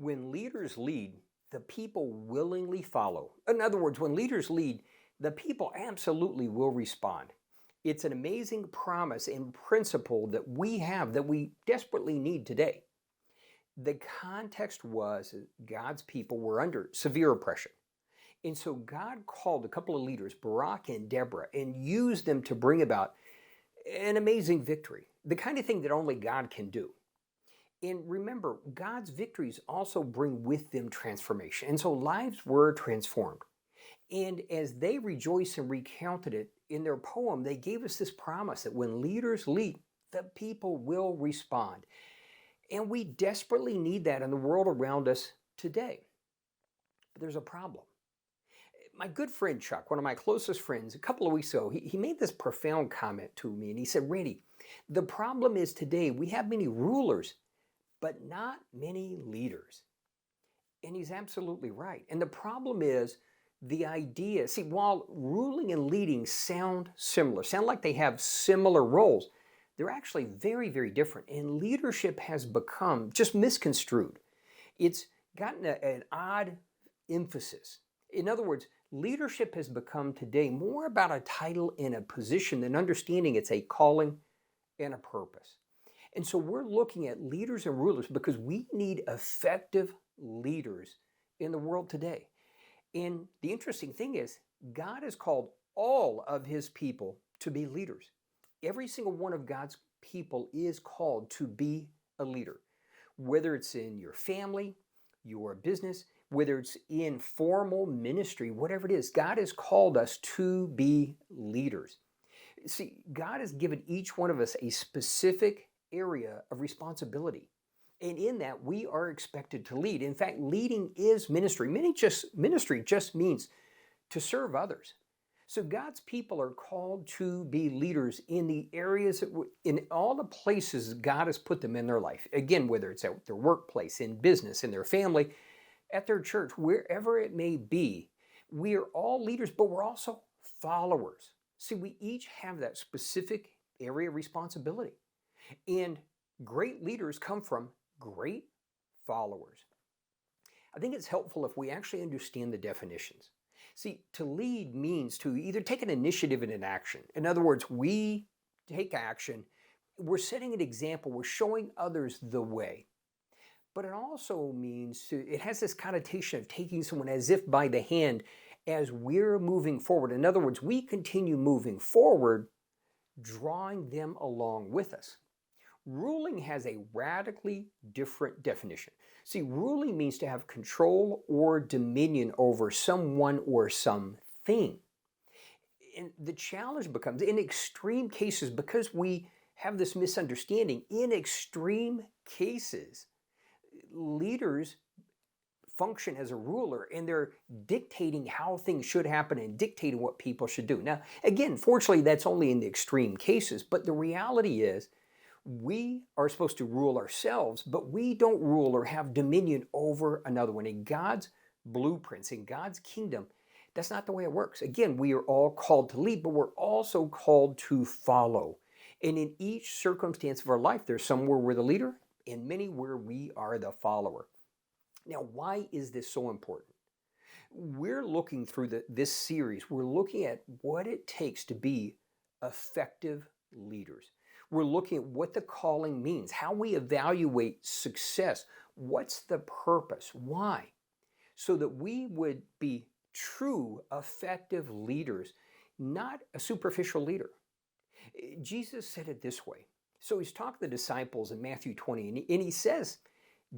When leaders lead, the people willingly follow. In other words, when leaders lead, the people absolutely will respond. It's an amazing promise and principle that we have that we desperately need today. The context was God's people were under severe oppression. And so God called a couple of leaders, Barak and Deborah, and used them to bring about an amazing victory, the kind of thing that only God can do. And remember, God's victories also bring with them transformation. And so lives were transformed. And as they rejoiced and recounted it in their poem, they gave us this promise that when leaders lead, the people will respond. And we desperately need that in the world around us today. But there's a problem. My good friend Chuck, one of my closest friends, a couple of weeks ago, he made this profound comment to me. And he said, Randy, the problem is today we have many rulers, but not many leaders. And he's absolutely right. And the problem is the idea, see, while ruling and leading sound similar, sound like they have similar roles, they're actually very, very different. And leadership has become just misconstrued. It's gotten an odd emphasis. In other words, leadership has become today more about a title and a position than understanding it's a calling and a purpose. And so we're looking at leaders and rulers because we need effective leaders in the world today. And the interesting thing is, God has called all of his people to be leaders. Every single one of God's people is called to be a leader, whether it's in your family, your business, whether it's in formal ministry, whatever it is, God has called us to be leaders. See, God has given each one of us a specific area of responsibility. And in that, we are expected to lead. In fact, leading is ministry. Ministry just means to serve others. So God's people are called to be leaders in the areas, in all the places God has put them in their life. Again, whether it's at their workplace, in business, in their family, at their church, wherever it may be, we are all leaders, but we're also followers. See, we each have that specific area of responsibility. And great leaders come from great followers. I think it's helpful if we actually understand the definitions. See, to lead means to either take an initiative in an action. In other words, we take action, we're setting an example, we're showing others the way. But it also means it has this connotation of taking someone as if by the hand as we're moving forward. In other words, we continue moving forward, drawing them along with us. Ruling has a radically different definition. See, ruling means to have control or dominion over someone or something. And the challenge becomes, in extreme cases, because we have this misunderstanding, in extreme cases, leaders function as a ruler and they're dictating how things should happen and dictating what people should do. Now, again, fortunately, that's only in the extreme cases, but the reality is we are supposed to rule ourselves, but we don't rule or have dominion over another one. In God's blueprints, in God's kingdom, that's not the way it works. Again, we are all called to lead, but we're also called to follow. And in each circumstance of our life, there's somewhere we're the leader and many where we are the follower. Now, why is this so important? We're looking through this series, we're looking at what it takes to be effective leaders. We're looking at what the calling means, how we evaluate success, what's the purpose, why, so that we would be true, effective leaders, not a superficial leader. Jesus said it this way. So he's talking to the disciples in Matthew 20, and he says,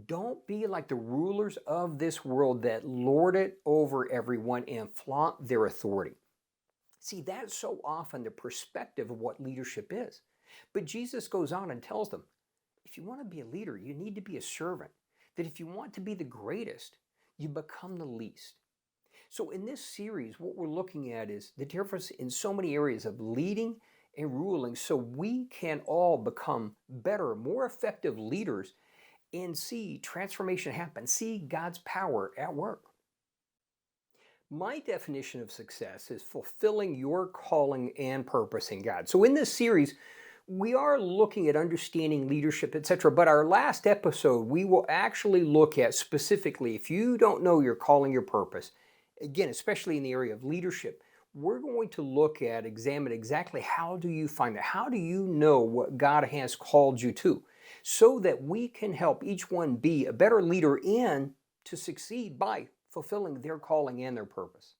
don't be like the rulers of this world that lord it over everyone and flaunt their authority. See, that's so often the perspective of what leadership is. But Jesus goes on and tells them, if you want to be a leader, you need to be a servant. That if you want to be the greatest, you become the least. So in this series, what we're looking at is the difference in so many areas of leading and ruling so we can all become better, more effective leaders and see transformation happen, see God's power at work. My definition of success is fulfilling your calling and purpose in God. So in this series, We are looking at understanding leadership, etc. But our last episode, we will actually look at specifically if you don't know your calling, your purpose, again, especially in the area of leadership, we're going to look at, examine exactly how do you find that? How do you know what God has called you to? So that we can help each one be a better leader and to succeed by fulfilling their calling and their purpose.